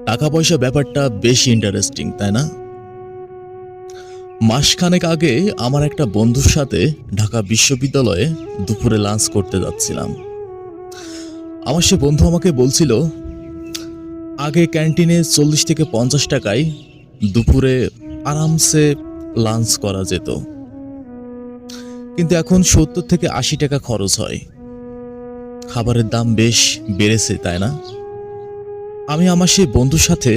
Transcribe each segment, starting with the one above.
টাকা পয়সা ব্যাপারটা বেশ ইন্টারেস্টিং, তাই না? মাসখানেক আগে আমার একটা বন্ধুর সাথে ঢাকা বিশ্ববিদ্যালয়ে দুপুরে লাঞ্চ করতে যাচ্ছিলাম। আমার সে বন্ধু আমাকে বলছিল, আগে ক্যান্টিনে 40 থেকে 50 টাকায় দুপুরে আরামসে লাঞ্চ করা যেত, কিন্তু এখন 70 থেকে 80 টাকা খরচ হয়। খাবারের দাম বেশ বেড়েছে, তাই না? আমি আমার সেই বন্ধুর সাথে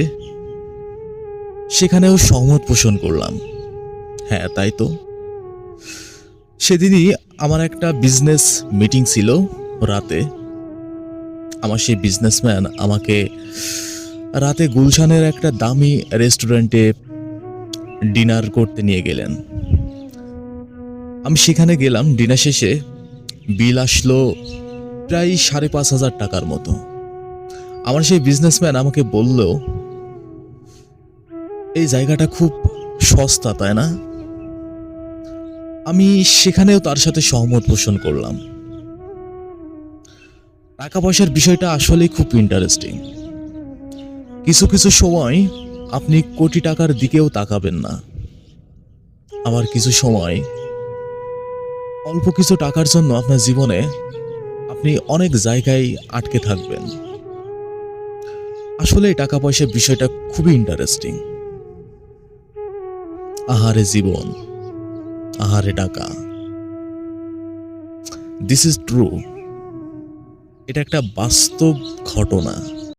সেখানেও সহমত পোষণ করলাম। হ্যাঁ, তাই তো। সেদিনই আমার একটা বিজনেস মিটিং ছিল রাতে। আমার সেই বিজনেসম্যান আমাকে রাতে গুলশানের একটা দামি রেস্টুরেন্টে ডিনার করতে নিয়ে গেলেন। আমি সেখানে গেলাম। ডিনার শেষে বিল আসলো প্রায় 5,500 টাকার মতো। আমার সেই বিজনেসম্যান আমাকে বলল, এই জায়গাটা খুব সস্তা, তাই না? আমি সেখানেও তার সাথে সহমত পোষণ করলাম। টাকা পয়সার বিষয়টা আসলেই খুব ইন্টারেস্টিং। কিছু কিছু সময় আপনি কোটি টাকার দিকেও তাকাবেন না, আবার কিছু সময় অল্প কিছু টাকার জন্য আপনার জীবনে আপনি অনেক জায়গায় আটকে থাকবেন। আসলে টাকা পয়সার বিষয়টা খুবই ইন্টারেস্টিং। আহারে জীবন, আহারে টাকা। This is true. এটা একটা বাস্তব ঘটনা।